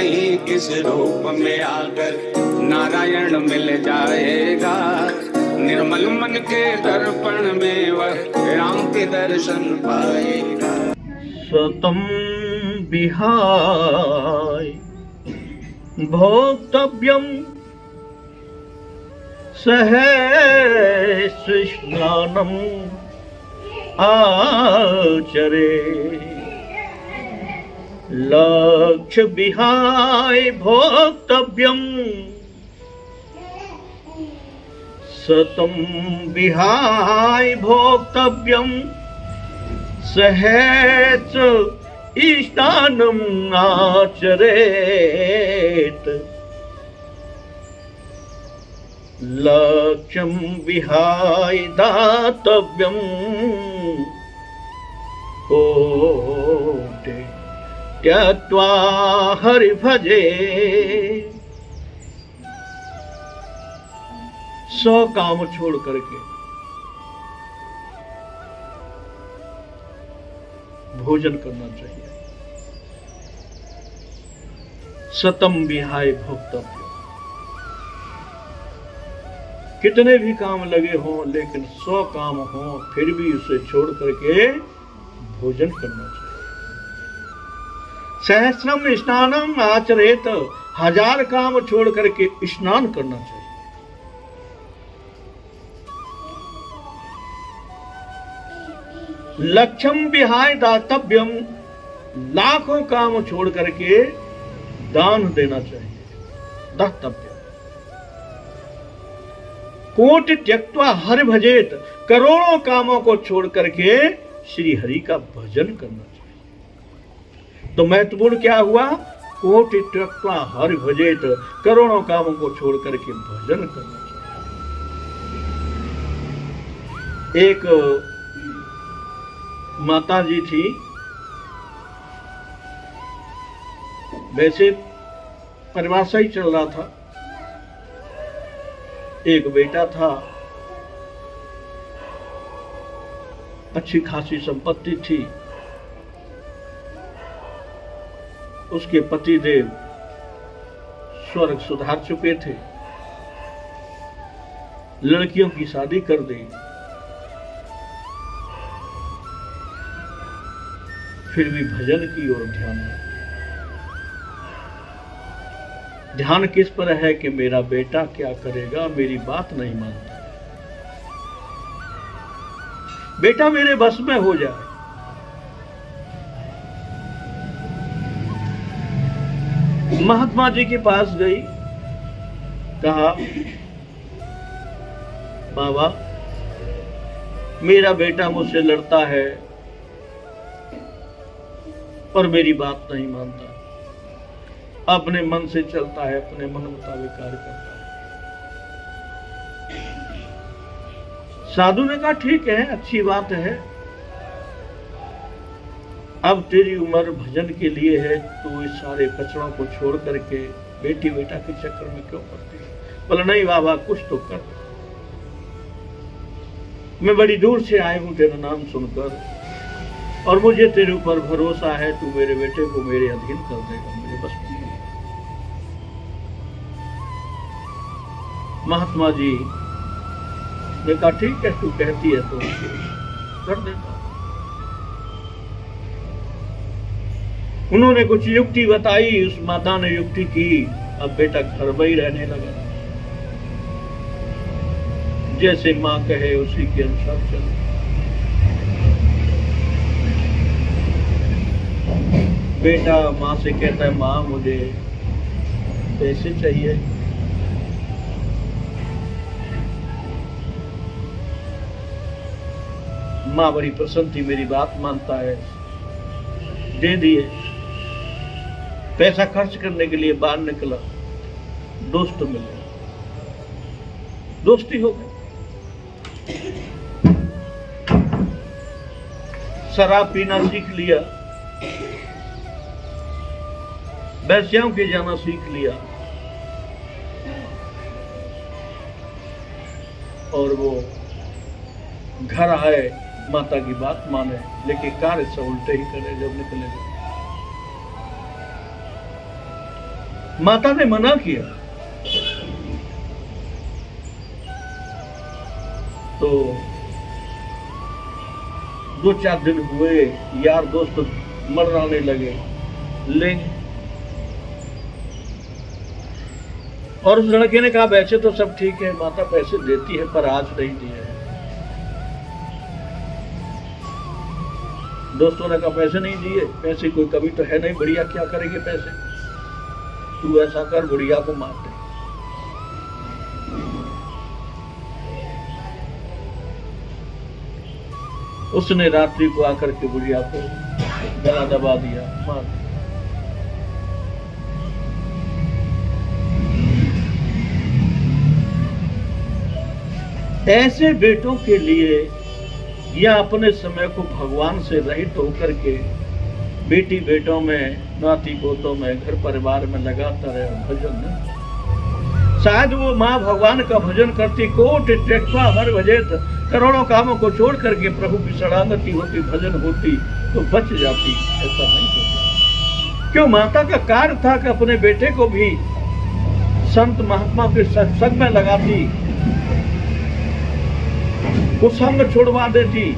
कहीं किस रूप में आकर नारायण मिल जाएगा। निर्मल मन के दर्पण में वह राम के दर्शन पाएगा। सतम विहाय भोक्तव्यम सहस्र स्नानम आचरे। लक्ष्य विहाय भोक्तव्यम सतम विहाय भोक्तव्यम सहस्र स्नानम आचरेत। लक्ष्यं विहाय दातव्यं कोटि त्यक्त्वा हरिभजे। 100 काम छोड़ करके भोजन करना चाहिए। सतम विहाय भोक्तव्य। कितने भी काम लगे हों लेकिन 100 काम हों फिर भी उसे छोड़ करके भोजन करना चाहिए। सहस्रम स्नानम आचरेत। 1000 काम छोड़ करके स्नान करना चाहिए। लक्ष्यम विहाय दातव्यम। लाखों काम छोड़ करके दान देना चाहिए। दातव्य। कोटि त्यक्त्वा हरि भजेत। करोड़ों कामों को छोड़ करके श्री हरि का भजन करना चाहिए। तो महत्वपूर्ण क्या हुआ? कोटि त्यक्त्वा हरि भजेत। करोड़ों कामों को छोड़ करके भजन करना चाहिए। एक माता जी थी, वैसे परिवार सही चल रहा था। एक बेटा था, अच्छी खासी संपत्ति थी। उसके पतिदेव स्वर्ग सुधार चुके थे। लड़कियों की शादी कर दी। फिर भी भजन की ओर ध्यान है। ध्यान किस पर है कि मेरा बेटा क्या करेगा, मेरी बात नहीं मानता। बेटा मेरे बस में हो जाए। महात्मा जी के पास गई, कहा बाबा मेरा बेटा मुझसे लड़ता है और मेरी बात नहीं मानता, अपने मन से चलता है, अपने मन मुताबिक कार्य करता है। साधु ने कहा ठीक है, अच्छी बात है, अब तेरी उम्र भजन के लिए है, तो इस सारे कचड़ों को छोड़ करके बेटी बेटा के चक्कर में क्यों पड़ती है? बोला नहीं बाबा कुछ तो कर। मैं बड़ी दूर से आया हूं तेरा नाम सुनकर, और मुझे तेरे ऊपर भरोसा है, तू मेरे बेटे को मेरे अधीन कर देगा, मेरे बस में। महात्मा जी ने कहा ठीक है, तू कहती है तो कर देता। उन्होंने कुछ युक्ति बताई, उस माता ने युक्ति की। अब बेटा घर में ही रहने लगा, जैसे माँ कहे उसी के अनुसार चले। बेटा माँ से कहता है माँ मुझे पैसे चाहिए। माँ बड़ी प्रसन्न थी, मेरी बात मानता है, दे दिए। पैसा खर्च करने के लिए बाहर निकला, दोस्त मिले, दोस्ती हो गई। शराब पीना सीख लिया, वैश्याओं के जाना सीख लिया, और वो घर आए, माता की बात माने, लेकिन कार्य से उल्टे ही करे जब निकले। माता ने मना किया तो 2-4 दिन हुए, यार दोस्त मर्राने लगे, लेंगे। और उस लड़के ने कहा वैसे तो सब ठीक है, माता पैसे देती है पर आज नहीं दिए। दोस्तों ने कहा पैसे नहीं दिए, पैसे कोई कमी तो है नहीं, बुढ़िया क्या करेगी पैसे, तू ऐसा कर बुढ़िया को मार दे। उसने रात्रि को आकर के बुढ़िया को गला दबा दिया, मार दिया। ऐसे बेटों के लिए या अपने समय को भगवान से रहित होकर के बेटी बेटों में, नाती पोतों में, घर परिवार में लगाता रहे भजन, शायद वो माँ भगवान का भजन करती, कोटि त्यक्त्वा हर भजेत, करोड़ों कामों को छोड़ करके प्रभु की शरणागति होती, भजन होती तो बच जाती। ऐसा नहीं होता। क्यों? माता का कार्य था कि अपने बेटे को भी संत महात्मा के सत्संग में लगाती, कुसंग छुड़वा देती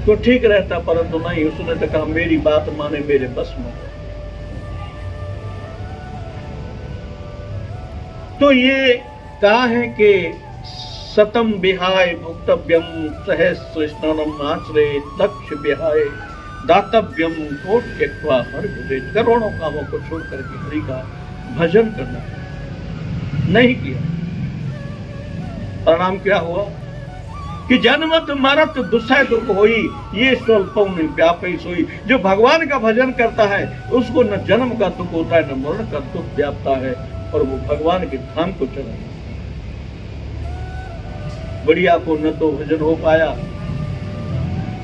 तो ठीक रहता, परंतु नहीं, उसने तो कहा मेरी बात माने, मेरे बस में। तो ये कहा है कि सतम विहाय भुक्तव्यम सहस्र स्नानम आचरे लक्ष्य विहाय दातव्यम कोट त्यक्त्वा हर भजे, करोड़ों कामों को छोड़ करके हरि का भजन करना नहीं किया। परिणाम क्या हुआ कि जन्मत मरत दुसह दुख होई, ये स्वल्पम व्यापी सोई। जो भगवान का भजन करता है उसको न जन्म का दुख होता है, न मरण का दुख व्यापता है, और वो भगवान के धाम को चला। बढ़िया को न तो भजन हो पाया,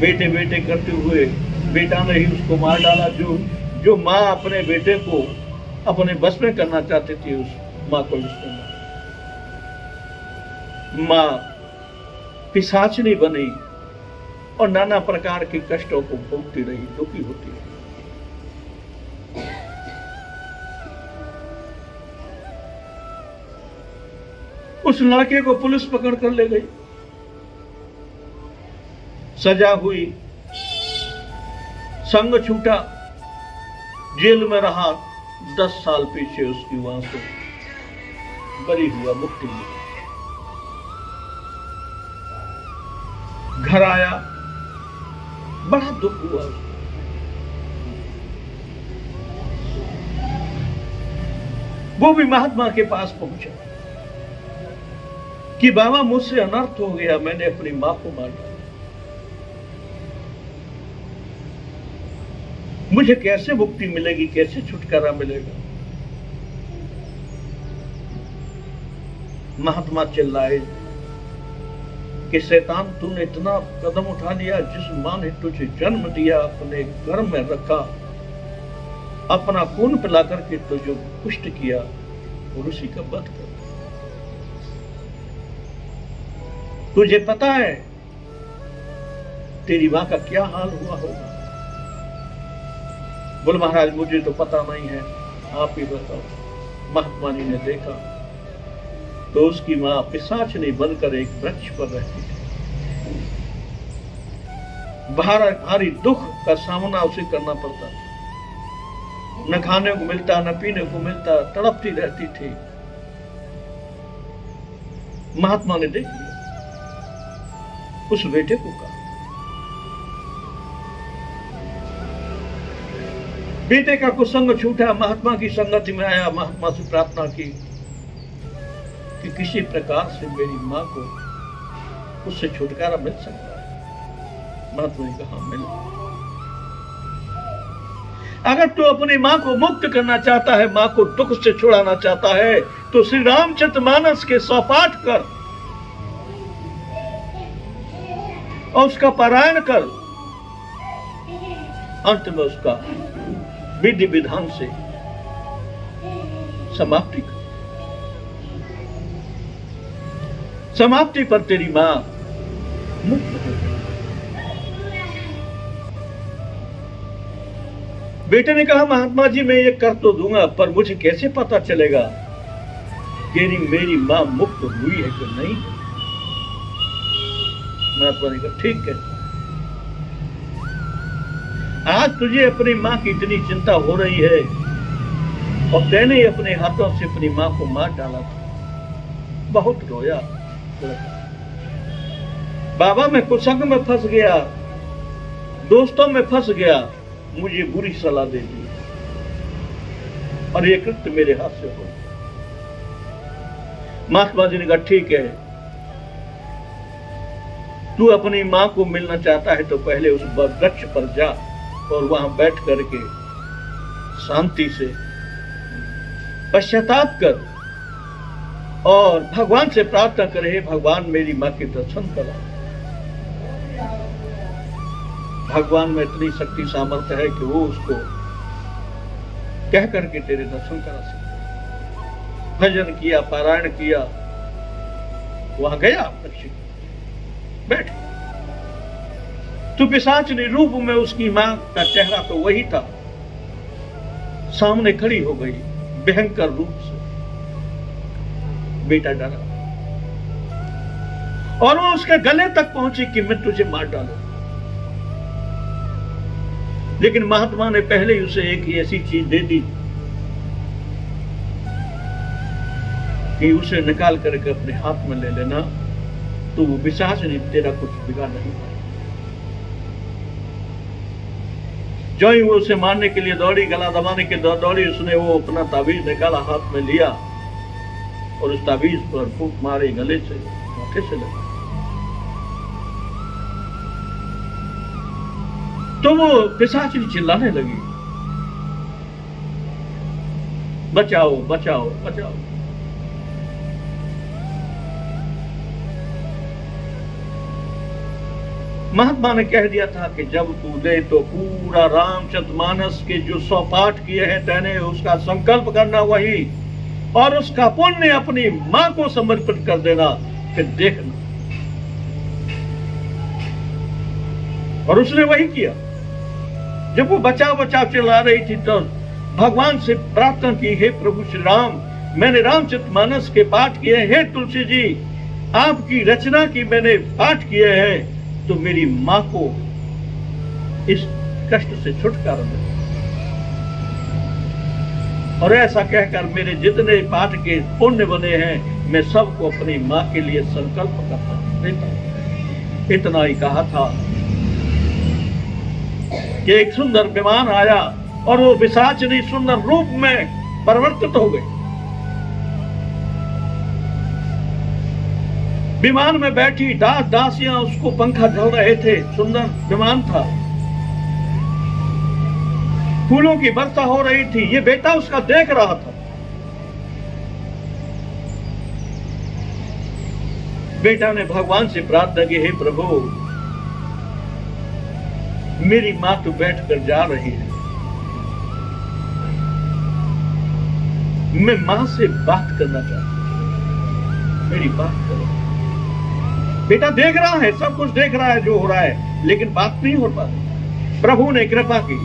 बेटे बेटे करते हुए बेटा ने ही उसको मार डाला। जो माँ अपने बेटे को अपने बस में करना चाहती थी, उस माँ को उसने माँ पिशाचनी बनी और नाना प्रकार के कष्टों को भोगती रही, दुखी होती रही। उस लड़के को पुलिस पकड़ कर ले गई, सजा हुई, संग छूटा, जेल में रहा 10 साल पीछे उसकी वहां से बरी हुआ, मुक्ति मिली। घर आया, बड़ा दुख हुआ। वो भी महात्मा के पास पहुंचा कि बाबा मुझसे अनर्थ हो गया, मैंने अपनी मां को मार डाला, मुझे कैसे मुक्ति मिलेगी, कैसे छुटकारा मिलेगा। महात्मा चिल्लाए कि शैतान, तूने इतना कदम उठा लिया, जिस मां ने तुझे जन्म दिया, अपने घर में रखा, अपना खून पिला करके तुझे पुष्ट किया, और उसी का वध कर। तुझे पता है तेरी मां का क्या हाल हुआ होगा? बोल महाराज मुझे तो पता नहीं है, आप ही बताओ। महात्मा जी ने देखा तो उसकी मां पिशाचनी बनकर एक वृक्ष पर रहती थी। भारी दुख का सामना उसे करना पड़ता था, न खाने को मिलता, न पीने को मिलता, तड़पती रहती थी। महात्मा ने देख लिया, उस बेटे को कहा, बेटे का कुसंग छूटा, महात्मा की संगति में आया, महात्मा से प्रार्थना की कि किसी प्रकार से मेरी मां को उससे छुटकारा मिल सकता है। महात्मा ने कहा मिल। अगर तू अपनी मां को मुक्त करना चाहता है, मां को दुख से छुड़ाना चाहता है, तो श्री रामचरितमानस के 100 पाठ कर और उसका पारायण कर, अंत में उसका विधि विधान से समाप्ति कर। समाप्ति पर तेरी मां मुक्त हो गई। बेटे ने कहा महात्मा जी मैं ये कर तो दूंगा, पर मुझे कैसे पता चलेगा कि मेरी मां मुक्त हुई है कि नहीं? महात्मा ने कहा ठीक है, आज तुझे अपनी मां की इतनी चिंता हो रही है और मैंने अपने हाथों से अपनी मां को मार डाला था। बहुत रोया, बाबा मैं कुसंग में फंस गया, दोस्तों में फंस गया, मुझे बुरी सलाह दे दी और ये कृत्य मेरे हाथ से हो। महात्मा जी ने कहा ठीक है, तू अपनी मां को मिलना चाहता है तो पहले उस वृक्ष पर जा और वहां बैठ करके शांति से पश्चाताप कर और भगवान से प्रार्थना करे, भगवान मेरी मां के दर्शन करा। भगवान में इतनी शक्ति सामर्थ्य है कि वो उसको कह करके तेरे दर्शन करा सकते। भजन किया, पारायण किया, वहां गया, बैठ तो पिशाचनी रूप में उसकी मां का चेहरा तो वही था, सामने खड़ी हो गई भयंकर रूप से। बेटा डरा और वो उसके गले तक पहुंची कि मैं तुझे मार डालूं। लेकिन महात्मा ने पहले ही उसे एक ही ऐसी चीज दे दी कि उसे निकाल करके अपने हाथ में ले लेना, तो वो पिशाचनी तेरा कुछ बिगाड़ नहीं पाएगा। जो ही वो उसे मारने के लिए दौड़ी, गला दबाने के दौड़ी, उसने वो अपना ताबीज निकाला, हाथ में लिया और उस ताबीज पर फूंक मारे गले से, माथे से लगा। तो वो पिशाचनी चिल्लाने लगी, बचाओ बचाओ बचाओ। महात्मा ने कह दिया था कि जब तू दे तो पूरा रामचरितमानस के जो 100 पाठ किए हैं तेने, उसका संकल्प करना वही, और उसका पुण्य अपनी मां को समर्पित कर देना, फिर देखना। और उसने वही किया। जब वो बचाओ बचाओ चिल्ला रही थी तो भगवान से प्रार्थना की, हे प्रभु श्री राम, मैंने रामचरितमानस के पाठ किए, हे तुलसी जी आपकी रचना की मैंने पाठ किए हैं, तो मेरी मां को इस कष्ट से छुटकारा दे। और ऐसा कहकर मेरे जितने पाठ के पुण्य बने हैं मैं सबको अपनी मां के लिए संकल्प करता देता। इतना ही कहा था कि एक सुंदर विमान आया और वो पिशाचनी सुंदर रूप में परिवर्तित हो गई। विमान में बैठी दास दासियां उसको पंखा झल रहे थे, सुंदर विमान था, फूलों की वर्षा हो रही थी। ये बेटा उसका देख रहा था। बेटा ने भगवान से प्रार्थना की, हे प्रभु मेरी मां तो बैठ कर जा रही है, मैं मां से बात करना चाहता हूं, मेरी बात करो। बेटा देख रहा है, सब कुछ देख रहा है जो हो रहा है, लेकिन बात नहीं हो पाती। प्रभु ने कृपा की,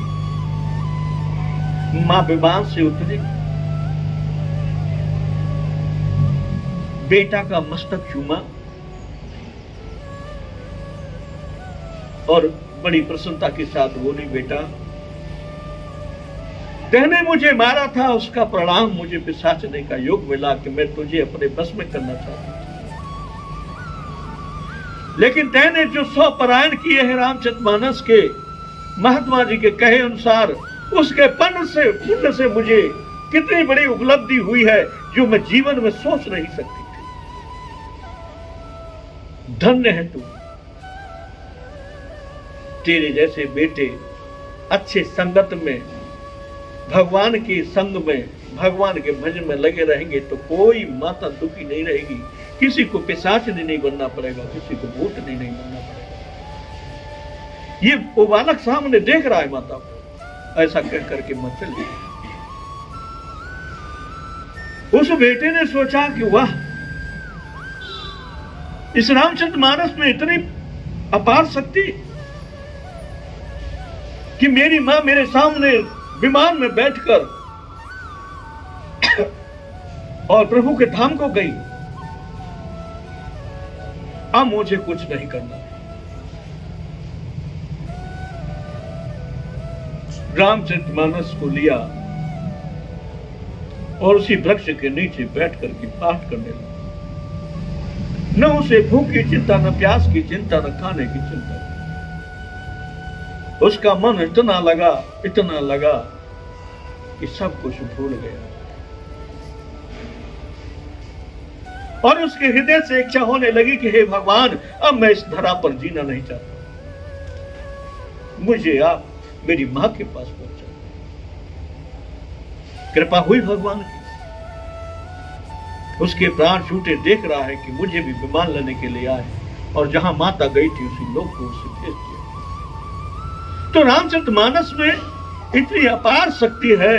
मां विमान से उतरी, बेटा का मस्तक चूमा और बड़ी प्रसन्नता के साथ बोली, बेटा तूने मुझे मारा था, उसका परिणाम मुझे पिशाचने का योग मिला कि मैं तुझे अपने बस में करना चाहता था। लेकिन तैने जो 100 पारायण किए हैं रामचरितमानस के, महात्मा जी के कहे अनुसार, उसके पुण्य से मुझे कितनी बड़ी उपलब्धि हुई है जो मैं जीवन में सोच नहीं सकती थी। धन्य है तू, तेरे जैसे बेटे अच्छे संगत में, भगवान के संग में, भगवान के भजन में लगे रहेंगे तो कोई माता दुखी नहीं रहेगी। किसी को पिशाचनी नहीं बनना पड़ेगा, किसी को भूतनी नहीं बनना पड़ेगा। ये वो बालक सामने देख रहा है माता को, ऐसा कह करके मत चलिए। उस बेटे ने सोचा कि वाह, इस रामचरितमानस में इतनी अपार शक्ति कि मेरी मां मेरे सामने विमान में बैठकर और प्रभु के धाम को गई। अब मुझे कुछ नहीं करना। रामचरितमानस को लिया और उसी वृक्ष के नीचे बैठ करके पाठ करने लगा। न उसे भूख की चिंता, न प्यास की चिंता, न खाने की चिंता। उसका मन इतना लगा कि सब कुछ भूल गया। और उसके हृदय से इच्छा होने लगी कि हे भगवान, अब मैं इस धरा पर जीना नहीं चाहता, मुझे आप मेरी मां के पास पहुंचा। कृपा हुई भगवान की। उसके प्राण छूटे देख रहा है कि मुझे भी विमान लेने के लिए आए, और जहां माता गई थी उसी लोग को उसे भेज दिया। तो रामचरितमानस में इतनी अपार शक्ति है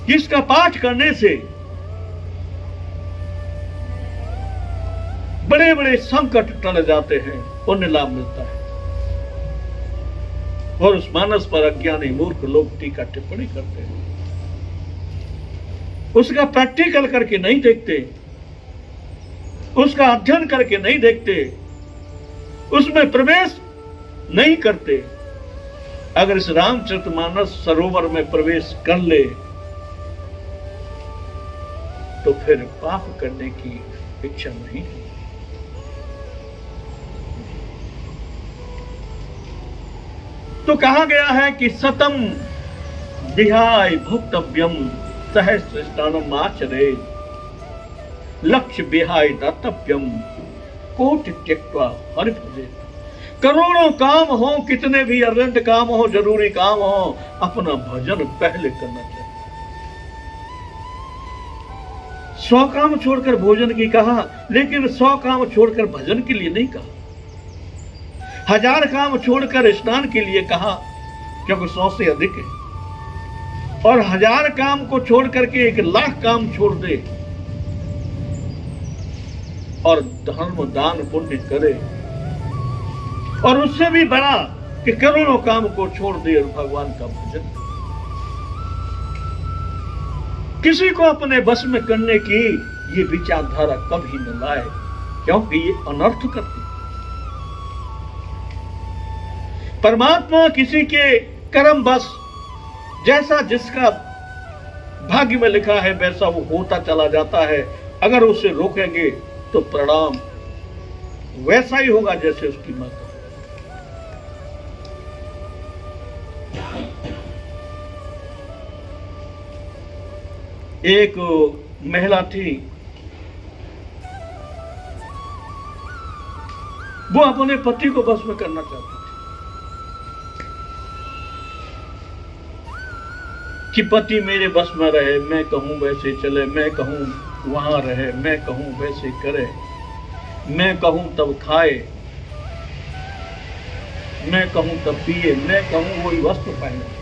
कि इसका पाठ करने से बड़े बड़े संकट टल जाते हैं, पुण्य लाभ मिलता है। और उस मानस पर अज्ञानी मूर्ख लोग टीका टिप्पणी करते हैं, उसका प्रैक्टिकल करके नहीं देखते, उसका अध्ययन करके नहीं देखते, उसमें प्रवेश नहीं करते। अगर इस रामचरितमानस सरोवर में प्रवेश कर ले तो फिर पाप करने की इच्छा नहीं है। तो कहा गया है कि सतम विहाय भोक्तव्यम सहस्र स्नानम आचरे, लक्ष्य विहाय दातव्यम कोटि त्यक्त्वा हरि भजेत। करोड़ों काम हो, कितने भी अर्जेंट काम हो, जरूरी काम हो, अपना भजन पहले करना चाहिए। 100 काम छोड़कर भोजन की कहा, लेकिन 100 काम छोड़कर भजन के लिए नहीं कहा। 1000 काम छोड़कर स्नान के लिए कहा, क्योंकि 100 से अधिक है। और 1000 काम को छोड़ करके 1,00,000 काम छोड़ दे और धर्म दान पुण्य करे, और उससे भी बड़ा कि करोड़ों काम को छोड़ दे और भगवान का भजन। किसी को अपने बस में करने की ये विचारधारा कभी न लाए, क्योंकि ये अनर्थ करती। परमात्मा किसी के कर्म बस, जैसा जिसका भाग्य में लिखा है वैसा वो होता चला जाता है। अगर उसे रोकेंगे तो परिणाम वैसा ही होगा जैसे उसकी माता। एक महिला थी, वो अपने पति को बस में करना चाहती थी कि पति मेरे बस में रहे, मैं कहूं वैसे चले, मैं कहूं वहां रहे, मैं कहूं वैसे करे, मैं कहूं तब खाए, मैं कहूं तब पिए, मैं कहूं वही वस्त्र पहने।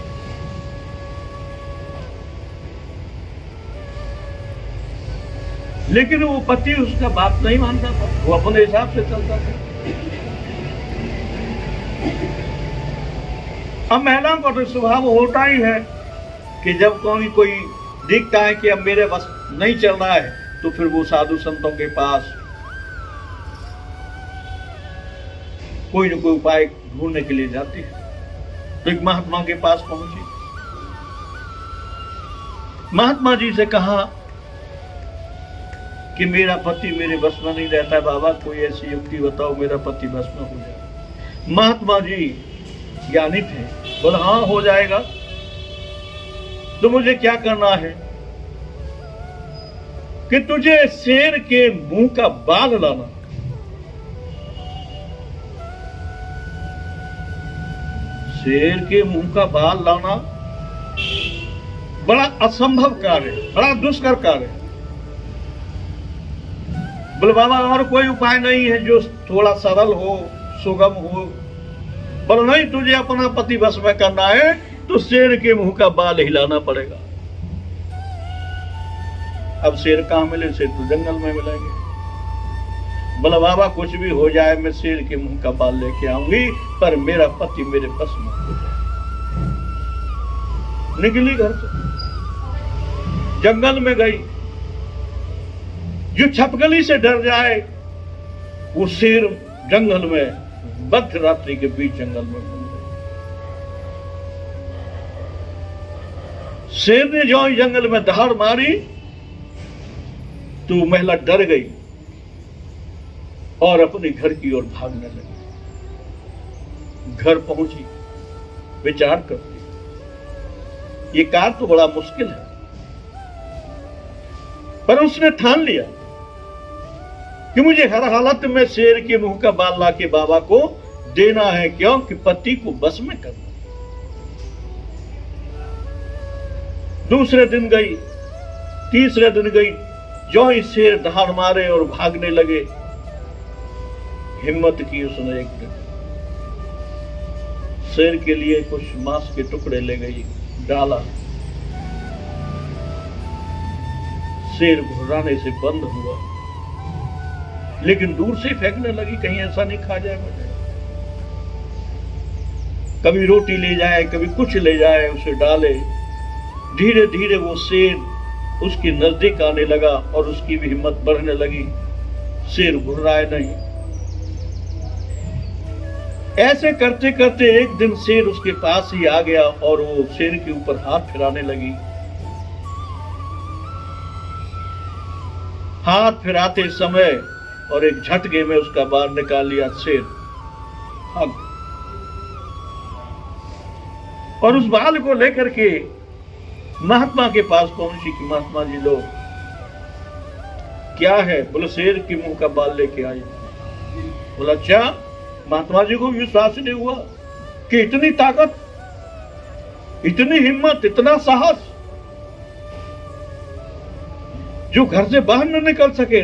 लेकिन वो पति उसका बात नहीं मानता था, वो अपने हिसाब से चलता था। अब महिलाओं का तो स्वभाव होता ही है कि जब कोई दिखता है कि अब मेरे बस नहीं चल रहा है, तो फिर वो साधु संतों के पास कोई न कोई उपाय ढूंढने के लिए जाती है। तो एक महात्मा के पास पहुंची, महात्मा जी से कहा कि मेरा पति मेरे बस में नहीं रहता है, बाबा कोई ऐसी युक्ति बताओ मेरा पति बस में हो जाए। महात्मा जी ज्ञानी थे, बोला हाँ हो जाएगा, तो मुझे क्या करना है कि तुझे शेर के मुंह का बाल लाना। शेर के मुंह का बाल लाना बड़ा असंभव कार्य है, बड़ा दुष्कर कार्य है। बोले बाबा और कोई उपाय नहीं है जो थोड़ा सरल हो, सुगम हो? बोले नहीं, तुझे अपना पति बस में करना है तो शेर के मुंह का बाल हिलाना पड़ेगा। अब शेर कहां मिले? शेर तो जंगल में मिलेंगे। बोला बाबा कुछ भी हो जाए मैं शेर के मुंह का बाल लेके आऊंगी, पर मेरा पति मेरे बस में हो जाए। निकली घर से, जंगल में गई। जो छपकली से डर जाए वो शेर जंगल में मध्य रात्रि के बीच जंगल में घूम रहे। शेर ने जो जंगल में दहाड़ मारी तो महिला डर गई और अपने घर की ओर भागने लगी। घर पहुंची, विचार करती ये कार्य तो बड़ा मुश्किल है, पर उसने ठान लिया कि मुझे हर हालत में शेर के मुंह का बाल ला के बाबा को देना है, क्योंकि पति को बस में करना। दूसरे दिन गई, तीसरे दिन गई, जो ही शेर दहाड़ मारे और भागने लगे, हिम्मत की उसने एक दिन शेर के लिए कुछ मांस के टुकड़े ले गई, डाला। शेर घुर्राने से बंद हुआ, लेकिन दूर से फेंकने लगी, कहीं ऐसा नहीं खा जाए मुझे। कभी रोटी ले जाए, कभी कुछ ले जाए, उसे डाले। धीरे धीरे वो शेर उसके नजदीक आने लगा और उसकी भी हिम्मत बढ़ने लगी। शेर घुर्राए नहीं। ऐसे करते करते एक दिन शेर उसके पास ही आ गया और वो शेर के ऊपर हाथ फिराने लगी। हाथ फिराते समय और एक झटके में उसका बाल निकाल लिया शेर। और उस बाल को लेकर के महात्मा के पास पहुंची कि महात्मा जी लो, क्या है? बोले शेर के मुंह का बाल लेके आई। बोला अच्छा। महात्मा जी को विश्वास नहीं हुआ कि इतनी ताकत, इतनी हिम्मत, इतना साहस, जो घर से बाहर न निकल सके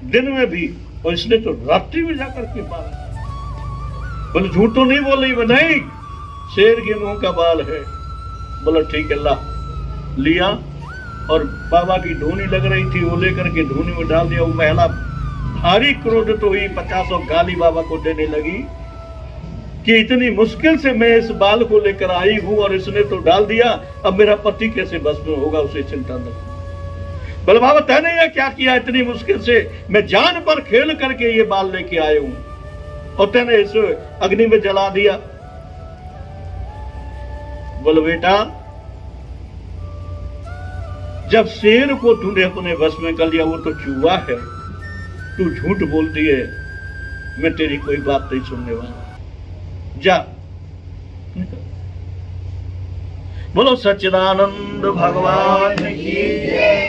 दिन में भी, और इसने तो रात्रि में जाकर के बाल। बोले झूठ तो नहीं बोल रही? नहीं, शेर के मुंह का बाल है। बोला ठीक है, ला। लिया और बाबा की धूनी लग रही थी, वो लेकर के धूनी में डाल दिया। वो महिला भारी क्रोधित हुई, 50 गाली बाबा को देने लगी कि इतनी मुश्किल से मैं इस बाल को लेकर आई हूं और इसने तो डाल दिया, अब मेरा पति कैसे बस में होगा, उसे चिंता न। बोले बाबा तैने यह क्या किया? इतनी मुश्किल से मैं जान पर खेल करके ये बाल लेके आए हूं और तैने इसे अग्नि में जला दिया। बोले बेटा, जब शेर को तूने अपने बस में कर लिया, वो तो चूहा है, तू झूठ बोलती है, मैं तेरी कोई बात नहीं सुनने वाला, जा। बोलो सच्चिदानंद भगवान की।